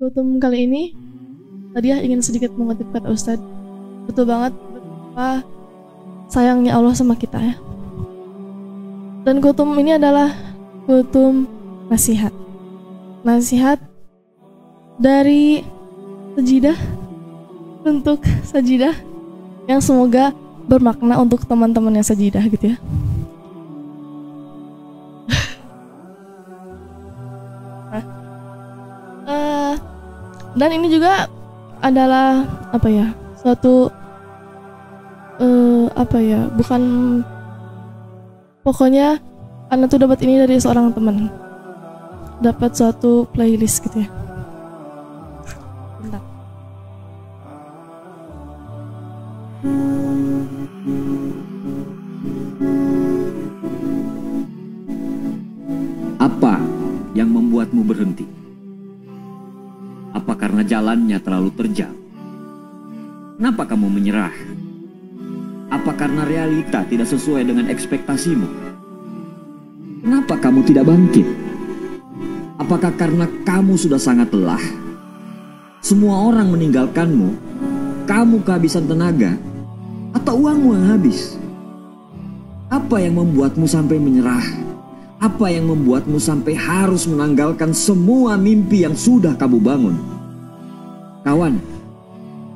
Kultum kali ini tadi ingin sedikit mengutip kata Ustadz. Betul banget betapa sayangnya Allah sama kita ya. Dan kultum ini adalah kultum nasihat. Nasihat dari sajidah untuk sajidah yang semoga bermakna untuk teman-teman yang sajidah gitu ya. Dan ini juga adalah suatu bukan, pokoknya Anda tuh dapat ini dari seorang teman, dapat suatu playlist gitu ya. Bentar. Apa yang membuatmu berhenti? Apa karena jalannya terlalu terjal? Kenapa kamu menyerah? Apa karena realita tidak sesuai dengan ekspektasimu? Kenapa kamu tidak bangkit? Apakah karena kamu sudah sangat lelah? Semua orang meninggalkanmu, kamu kehabisan tenaga, atau uangmu yang habis? Apa yang membuatmu sampai menyerah? Apa yang membuatmu sampai harus menanggalkan semua mimpi yang sudah kamu bangun? Kawan,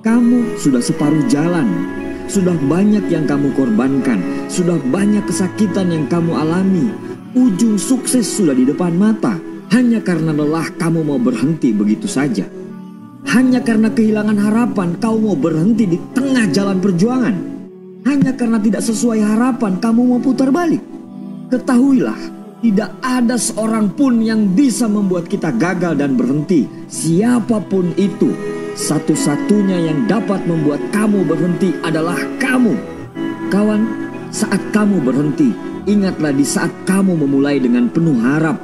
kamu sudah separuh jalan. Sudah banyak yang kamu korbankan. Sudah banyak kesakitan yang kamu alami. Ujung sukses sudah di depan mata. Hanya karena lelah kamu mau berhenti begitu saja. Hanya karena kehilangan harapan kau mau berhenti di tengah jalan perjuangan. Hanya karena tidak sesuai harapan kamu mau putar balik. Ketahuilah, tidak ada seorang pun yang bisa membuat kita gagal dan berhenti. Siapapun itu, satu-satunya yang dapat membuat kamu berhenti adalah kamu. Kawan, saat kamu berhenti, ingatlah di saat kamu memulai dengan penuh harap.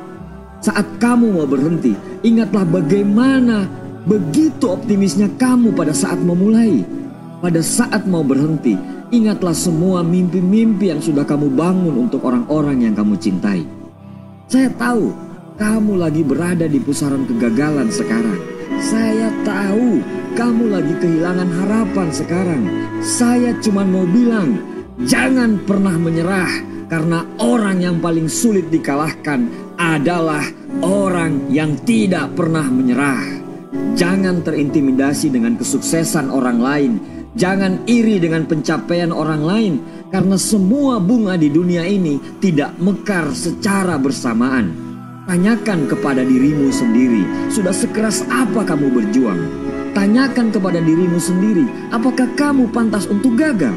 Saat kamu mau berhenti, ingatlah bagaimana begitu optimisnya kamu pada saat memulai. Pada saat mau berhenti, ingatlah semua mimpi-mimpi yang sudah kamu bangun untuk orang-orang yang kamu cintai. Saya tahu kamu lagi berada di pusaran kegagalan sekarang. Saya tahu kamu lagi kehilangan harapan sekarang. Saya cuma mau bilang, jangan pernah menyerah, karena orang yang paling sulit dikalahkan adalah orang yang tidak pernah menyerah. Jangan terintimidasi dengan kesuksesan orang lain. Jangan iri dengan pencapaian orang lain, karena semua bunga di dunia ini tidak mekar secara bersamaan. Tanyakan kepada dirimu sendiri, sudah sekeras apa kamu berjuang? Tanyakan kepada dirimu sendiri, apakah kamu pantas untuk gagal?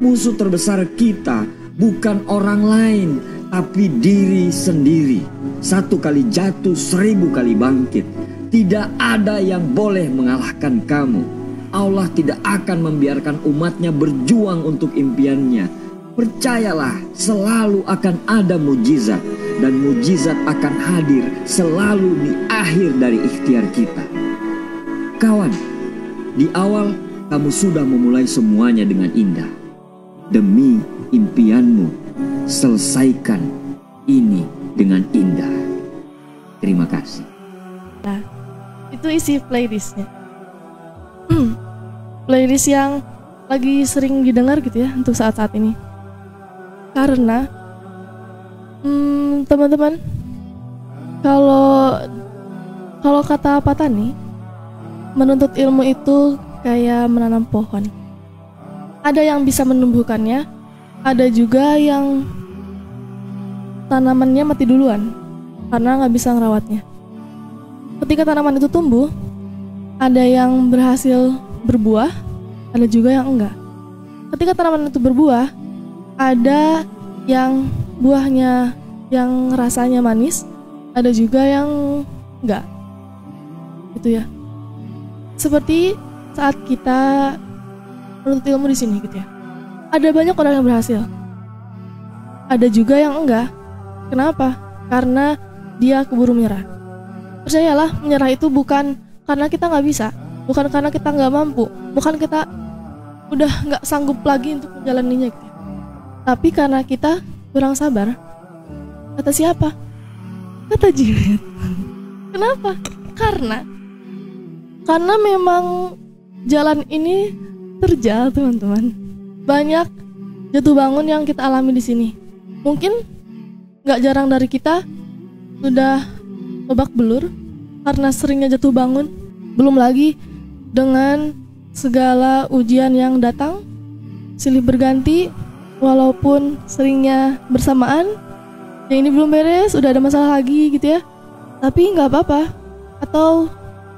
Musuh terbesar kita bukan orang lain, tapi diri sendiri. 1 kali jatuh 1000 kali bangkit. Tidak ada yang boleh mengalahkan kamu. Allah tidak akan membiarkan umatnya berjuang untuk impiannya. Percayalah, selalu akan ada mujizat, dan mujizat akan hadir selalu di akhir dari ikhtiar kita. Kawan, di awal kamu sudah memulai semuanya dengan indah. Demi impianmu, selesaikan ini dengan indah. Terima kasih. Nah, itu isi playlistnya. Playlist yang lagi sering didengar gitu ya untuk saat-saat ini. Karena teman-teman, kalau kata Pak Tani, menuntut ilmu itu kayak menanam pohon. Ada yang bisa menumbuhkannya, ada juga yang tanamannya mati duluan karena nggak bisa ngerawatnya. Ketika tanaman itu tumbuh, ada yang berhasil berbuah, ada juga yang enggak. Ketika tanaman itu berbuah, ada yang buahnya yang rasanya manis, ada juga yang enggak. Gitu ya. Seperti saat kita menuntut ilmu di sini gitu ya. Ada banyak orang yang berhasil. Ada juga yang enggak. Kenapa? Karena dia keburu menyerah. Percayalah, menyerah itu bukan karena kita nggak bisa, bukan karena kita nggak mampu, bukan kita udah nggak sanggup lagi untuk menjalaninya gitu. Tapi karena kita kurang sabar. Kata siapa? Kata Jibril. Kenapa? Karena Karena memang jalan ini terjal, teman-teman. Banyak jatuh bangun yang kita alami di sini. Mungkin gak jarang dari kita sudah babak belur karena seringnya jatuh bangun. Belum lagi dengan segala ujian yang datang silih berganti, walaupun seringnya bersamaan. Yang ini belum beres, udah ada masalah lagi gitu ya. Tapi gak apa-apa. Atau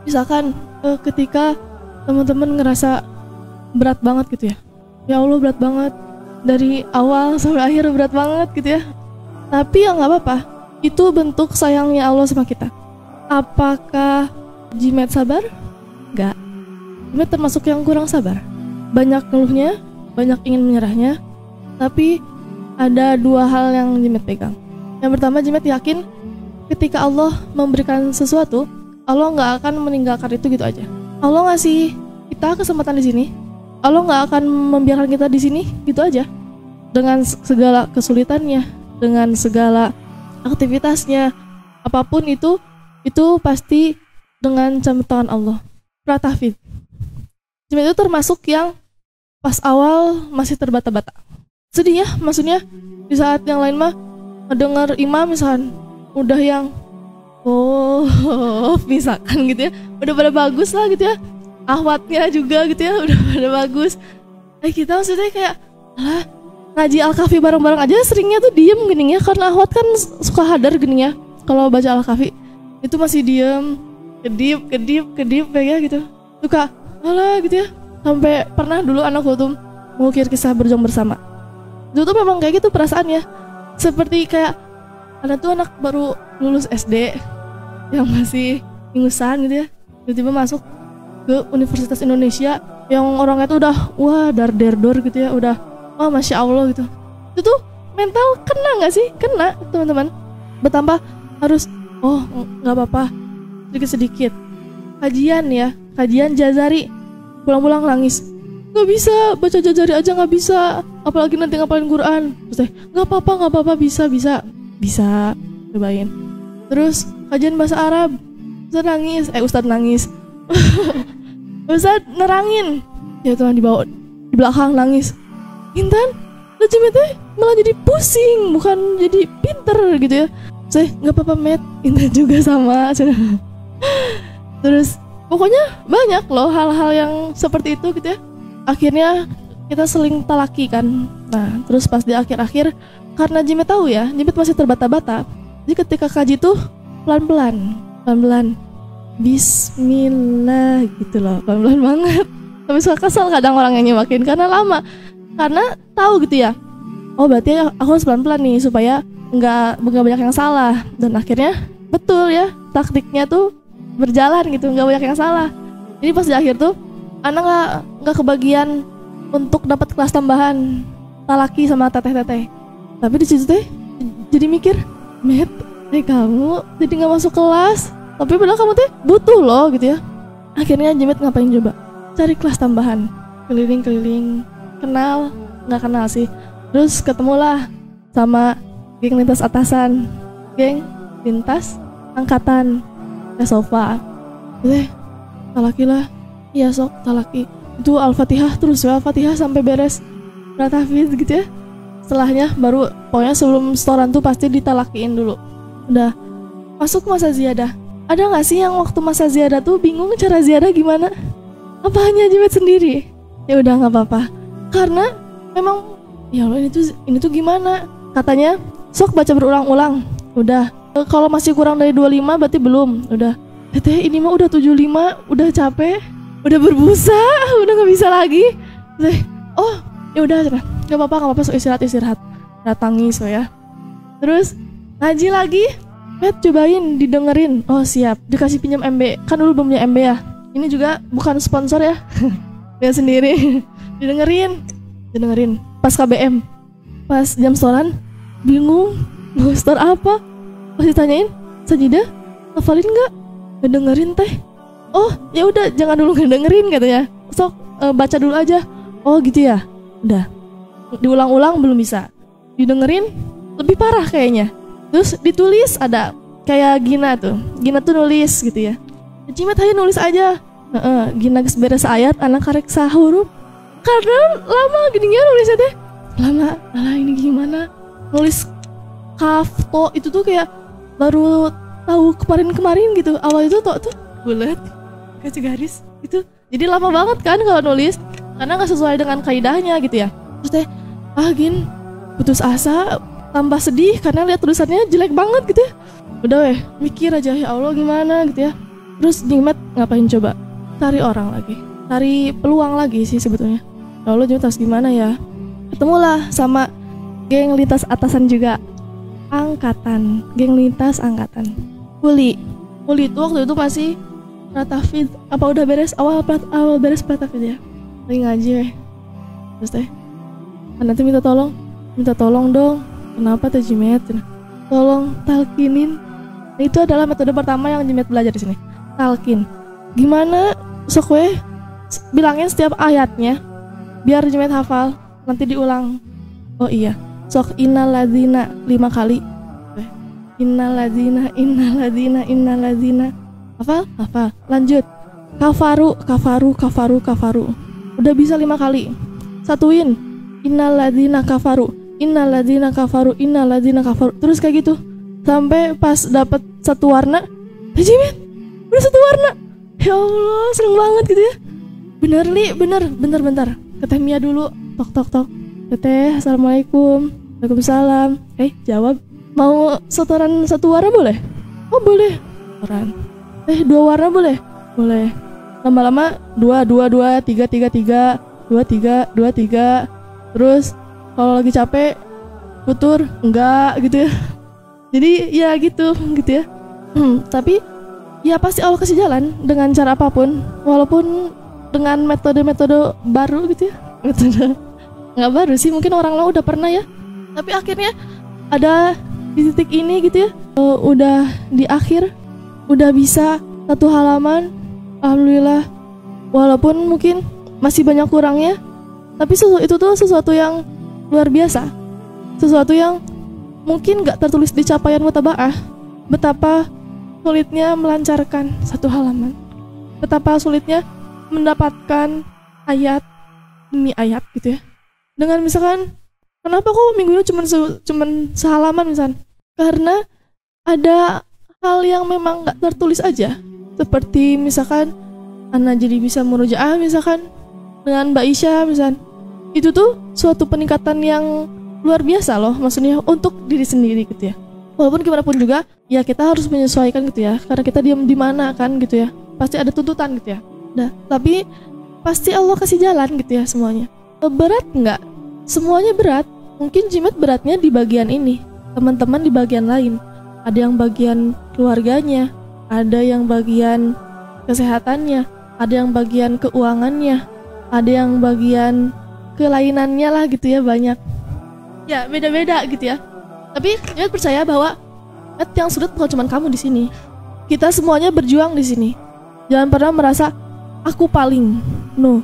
misalkan ketika teman-teman ngerasa berat banget gitu ya, ya Allah berat banget, dari awal sampai akhir berat banget gitu ya. Tapi ya nggak apa-apa, itu bentuk sayangnya Allah sama kita. Apakah Jimet sabar? Nggak. Jimet termasuk yang kurang sabar. Banyak ngeluhnya, banyak ingin menyerahnya, tapi ada dua hal yang Jimet pegang. Yang pertama, Jimet yakin ketika Allah memberikan sesuatu, Allah nggak akan meninggalkan itu gitu aja. Allah ngasih kita kesempatan di sini, Allah nggak akan membiarkan kita di sini gitu aja. Dengan segala kesulitannya, dengan segala aktivitasnya, apapun itu pasti dengan campur tangan Allah. Pratafid. Jimet itu termasuk yang pas awal masih terbata-bata. Sedih ya, maksudnya di saat yang lain mah mendengar imam misalkan udah yang misalkan gitu ya, udah pada bagus lah gitu ya, ahwatnya juga gitu ya, udah pada bagus. Kita maksudnya kayak ngaji Al-Kahfi bareng-bareng aja seringnya tuh diem gini ya, karena ahwat kan suka hadar gini ya. Kalau baca Al-Kahfi itu masih diem, kedip kayak gitu, suka gitu ya. Sampai pernah dulu anakku tuh mengukir kisah berjuang bersama. Itu tuh memang kayak gitu perasaannya, seperti kayak anak baru lulus SD yang masih ingusan gitu ya, tiba-tiba masuk ke Universitas Indonesia yang orangnya tuh udah dar-der-dor gitu ya, udah Masya Allah gitu. Itu tuh mental kena gak sih? Kena teman-teman. Betapa harus gak apa-apa, sedikit-sedikit kajian Jazari, pulang-pulang nangis, gak bisa baca Jazari aja, gak bisa, apalagi nanti ngapalin Quran. Terus gak apa-apa, bisa cobain. Terus kajian bahasa Arab, Ustadz nangis Ustadz nerangin, ya Tuhan di belakang nangis. Intan, Jimet malah jadi pusing, bukan jadi pinter gitu ya. Saya nggak apa-apa Met, Intan juga sama. Terus pokoknya banyak loh hal-hal yang seperti itu gitu ya. Akhirnya kita seling talaki kan. Nah terus pas di akhir-akhir, karena Jimet tahu ya, Jimet masih terbata-bata, jadi ketika kaji tuh pelan-pelan Bismillah gitu loh, pelan-pelan banget. Tapi suka kesel kadang orang yang nyimakin karena lama, karena tahu gitu ya, berarti aku harus pelan-pelan nih supaya nggak banyak yang salah. Dan akhirnya betul ya, taktiknya tuh berjalan gitu, nggak banyak yang salah. Jadi pas di akhir tuh anak nggak kebagian untuk dapat kelas tambahan talaki sama teteh. Tapi di situ jadi mikir, Met, kamu jadi nggak masuk kelas, tapi padahal kamu butuh loh gitu ya. Akhirnya Jimet ngapain coba? Cari kelas tambahan, keliling-keliling, nggak kenal sih. Terus ketemulah sama geng lintas atasan, geng lintas angkatan, sofa. Talaki lah, iya sok talaki. Itu Al-Fatihah terus ya, Al-Fatihah sampai beres, Pratafid gitu ya. Setelahnya baru, pokoknya sebelum setoran tuh pasti ditalakiin dulu. Udah masuk masa ziyadah. Ada nggak sih yang waktu masa ziyadah tuh bingung cara ziyadah gimana? Apa hanya Jimet sendiri? Ya udah nggak apa-apa. Karena memang ya Allah ini tuh gimana? Katanya sok baca berulang-ulang. Udah. Kalau masih kurang dari 25 berarti belum. Udah. Teteh ini mah udah 75, udah capek, udah berbusa, udah nggak bisa lagi. Ya udah, nggak apa-apa, sok istirahat. Tangis ya. Terus ngaji lagi. Met, cobain didengerin. Siap, dikasih pinjam MB. Kan dulu belum punya MB ya. Ini juga bukan sponsor ya. Dia sendiri. Didengerin. Pas KBM, pas jam setoran, bingung mau setor apa. Pas ditanyain, sajidah hafalin nggak? Ngedengerin teh. Ya udah, jangan dulu ngedengerin katanya. Sok baca dulu aja. Gitu ya. Udah. Diulang-ulang belum bisa. Didengerin lebih parah kayaknya. Terus ditulis, ada kayak Gina tuh nulis gitu ya. Jimet aja nulis aja. Gina geus beres ayat anak karek sahuruf. Karena lama gini nulisnya teh. Lama, ini gimana? Nulis kaf to itu tuh kayak baru tahu kemarin gitu. Awal itu to tuh bulat kasih garis itu. Jadi lama banget kan kalau nulis karena nggak sesuai dengan kaidahnya gitu ya. Terus teh Gin putus asa, tambah sedih karena lihat tulisannya jelek banget gitu ya. Udah mikir aja ya Allah gimana gitu ya. Terus Jimat ngapain coba? Cari orang lagi, cari peluang lagi sih sebetulnya. Ya Allah Jimat harus gimana ya? Ketemulah sama geng lintas atasan juga, geng lintas angkatan. Uli itu waktu itu masih Pratafid, apa udah beres awal beres Pratafid ya? Lagi ngaji Terus teh nanti minta tolong dong. Kenapa teh Jimet? Tolong talkinin. Itu adalah metode pertama yang Jimet belajar di sini. Talkin. Gimana sok bilangin setiap ayatnya biar Jimet hafal, nanti diulang. Oh iya, sok innalladzina 5 kali. Innalladzina. Hafal. Lanjut. Kafaru. Udah bisa 5 kali. Satuin. Innalladzina kafaru. Terus kayak gitu sampai pas dapat satu warna. Jimet, udah satu warna. Ya Allah, seneng banget gitu ya. Bentar. Teteh Mia dulu. Tok. Teteh, assalamualaikum. Waalaikumsalam. Jawab. Mau setoran satu warna boleh? Oh boleh. Setoran. 2 warna boleh? Boleh. Lama-lama 2, 3, 2, 3. Terus kalau lagi capek futur enggak gitu ya. Jadi ya gitu ya. Tapi ya pasti Allah kasih jalan dengan cara apapun, walaupun dengan metode-metode baru gitu ya. Metode nggak baru sih, mungkin orang lain udah pernah ya. Tapi akhirnya ada di titik ini gitu ya. Udah di akhir, udah bisa 1 halaman. Alhamdulillah. Walaupun mungkin masih banyak kurangnya, tapi itu tuh sesuatu yang luar biasa. Sesuatu yang mungkin gak tertulis di capaian mutabaah. Betapa sulitnya melancarkan 1 halaman. Betapa sulitnya mendapatkan ayat demi ayat gitu ya. Dengan misalkan, kenapa kok minggu ini cuman sehalaman misalkan? Karena ada hal yang memang gak tertulis aja. Seperti misalkan Ana jadi bisa murojaah misalkan dengan Mbak Isya misalkan. Itu tuh suatu peningkatan yang luar biasa loh, maksudnya untuk diri sendiri gitu ya. Walaupun gimana pun juga ya kita harus menyesuaikan gitu ya, karena kita diam di mana kan gitu ya, pasti ada tuntutan gitu ya. Nah tapi pasti Allah kasih jalan gitu ya semuanya. Berat nggak? Semuanya berat. Mungkin Jimat beratnya di bagian ini, teman-teman di bagian lain. Ada yang bagian keluarganya, ada yang bagian kesehatannya, ada yang bagian keuangannya, ada yang bagian kelainannya lah gitu ya, banyak ya, beda-beda gitu ya. Tapi Jimat percaya bahwa yang sulit bukan cuma kamu di sini, kita semuanya berjuang di sini. Jangan pernah merasa aku paling, no,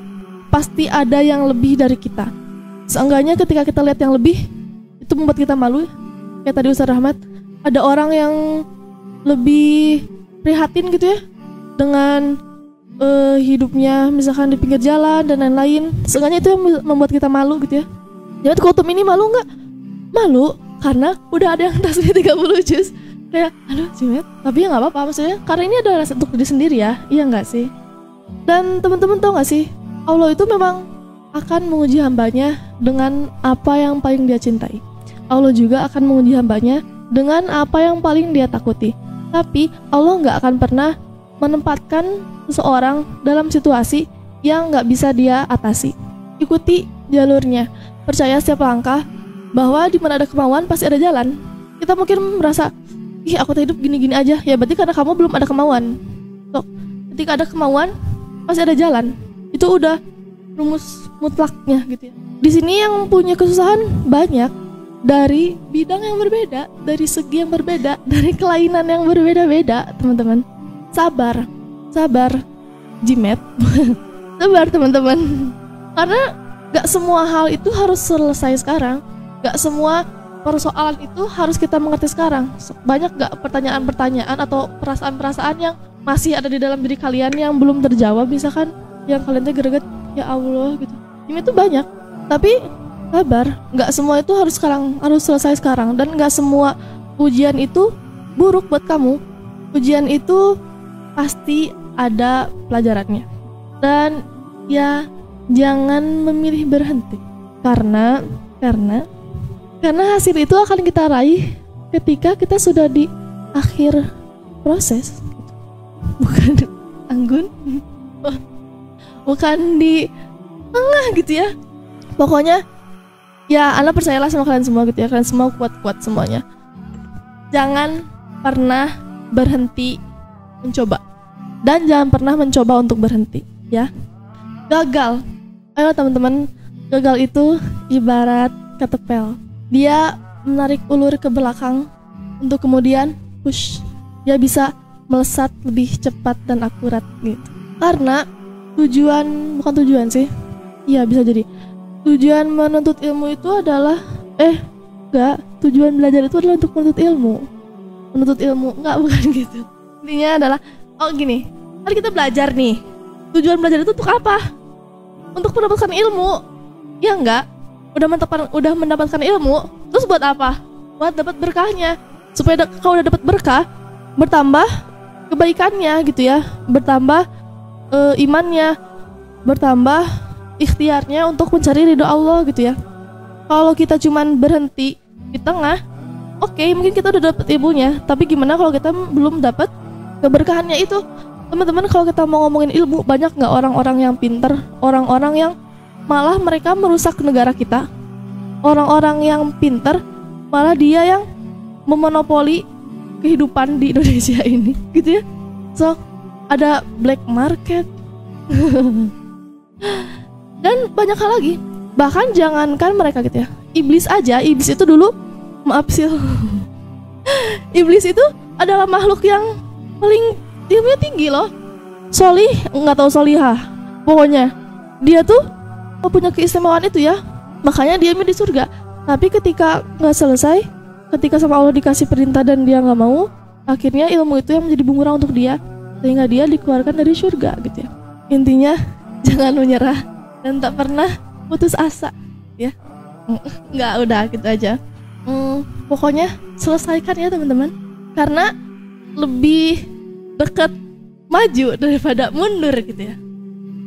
pasti ada yang lebih dari kita. Seenggaknya ketika kita lihat yang lebih, itu membuat kita malu. Kayak tadi Ustaz Rahmat, ada orang yang lebih prihatin gitu ya dengan hidupnya misalkan di pinggir jalan dan lain-lain. Seenggaknya itu yang membuat kita malu gitu ya. Jadi Kultum ini malu nggak? Malu karena udah ada yang tasbih 30 juz. Kayak aduh Jimat, tapi ya nggak apa-apa maksudnya, karena ini adalah untuk diri sendiri ya, iya nggak sih? Dan teman-teman tahu nggak sih, Allah itu memang akan menguji hambanya dengan apa yang paling dia cintai. Allah juga akan menguji hambanya dengan apa yang paling dia takuti. Tapi Allah nggak akan pernah menempatkan seseorang dalam situasi yang nggak bisa dia atasi. Ikuti jalurnya, percaya setiap langkah bahwa di mana ada kemauan pasti ada jalan. Kita mungkin merasa, ih aku hidup gini-gini aja, ya berarti karena kamu belum ada kemauan. So, ketika ada kemauan pasti ada jalan. Itu udah rumus mutlaknya gitu ya. Di sini yang punya kesusahan banyak, dari bidang yang berbeda, dari segi yang berbeda, dari kelainan yang berbeda-beda, teman-teman. Sabar, Jimat. Sabar teman-teman. Karena gak semua hal itu harus selesai sekarang. Gak semua persoalan itu harus kita mengerti sekarang. Banyak gak pertanyaan-pertanyaan atau perasaan-perasaan yang masih ada di dalam diri kalian yang belum terjawab, misalkan yang kalian tuh greget, ya Allah gitu. Ini tuh banyak, tapi sabar, nggak semua itu harus selesai sekarang, dan nggak semua ujian itu buruk buat kamu. Ujian itu pasti ada pelajarannya, dan ya jangan memilih berhenti, karena hasil itu akan kita raih ketika kita sudah di akhir proses, bukan anggun, bukan di tengah gitu ya. Pokoknya ya Ana percayalah sama kalian semua gitu ya, kalian semua kuat-kuat semuanya. Jangan pernah berhenti mencoba, dan jangan pernah mencoba untuk berhenti ya. Gagal, ayo teman-teman, gagal itu ibarat ketepel, dia menarik ulur ke belakang untuk kemudian push, dia bisa melesat lebih cepat dan akurat gitu. Karena bukan tujuan sih, iya bisa jadi tujuan menuntut ilmu itu adalah tujuan belajar itu adalah untuk menuntut ilmu, enggak, bukan gitu. Intinya adalah gini, kan kita belajar nih, tujuan belajar itu untuk apa? Untuk mendapatkan ilmu, ya enggak? Udah mendapatkan ilmu, terus buat apa? Buat dapat berkahnya, supaya kalau udah dapat berkah, bertambah kebaikannya gitu ya, bertambah imannya, bertambah ikhtiarnya untuk mencari ridho Allah gitu ya. Kalau kita cuman berhenti di tengah, oke, mungkin kita udah dapat ilmunya, tapi gimana kalau kita belum dapat keberkahannya itu? Teman-teman, kalau kita mau ngomongin ilmu, banyak nggak orang-orang yang pinter, orang-orang yang malah mereka merusak negara kita, orang-orang yang pinter malah dia yang memonopoli kehidupan di Indonesia ini gitu ya. So ada black market dan banyak hal lagi. Bahkan jangankan mereka gitu ya, iblis itu dulu, maaf sih iblis itu adalah makhluk yang paling ilmunya tinggi loh. Solih, nggak tahu solihah, pokoknya dia tuh punya keistimewaan itu ya, makanya dia di surga. Tapi ketika nggak selesai, ketika sama Allah dikasih perintah dan dia nggak mau, akhirnya ilmu itu yang menjadi bumerang untuk dia, sehingga dia dikeluarkan dari surga gitu ya. Intinya jangan menyerah dan tak pernah putus asa ya. Nggak, udah gitu aja. Pokoknya selesaikan ya teman-teman, karena lebih dekat maju daripada mundur gitu ya.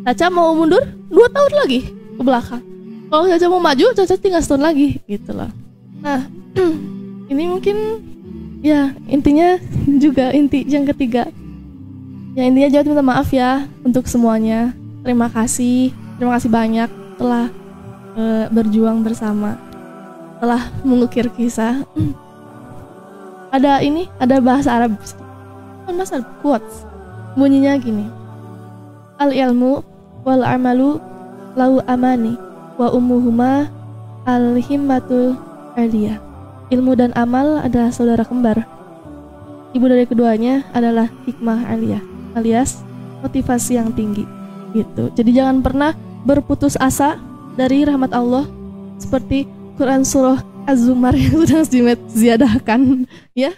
Caca mau mundur 2 tahun lagi ke belakang, kalau Caca mau maju, Caca tinggal setahun lagi gitu loh. Nah ini mungkin ya intinya juga yang ketiga ya, intinya juga minta maaf ya untuk semuanya. Terima kasih banyak telah berjuang bersama, telah mengukir kisah. Ada bahasa Arab, bahasa Arab quotes, bunyinya gini: al ilmu wal amalu lau amani wa ummuhuma al himmatul aliyah. Ilmu dan amal adalah saudara kembar, ibu dari keduanya adalah hikmah aliyah, alias motivasi yang tinggi gitu. Jadi jangan pernah berputus asa dari rahmat Allah, seperti Quran surah Az-Zumar yang sudah ziadahkan ya.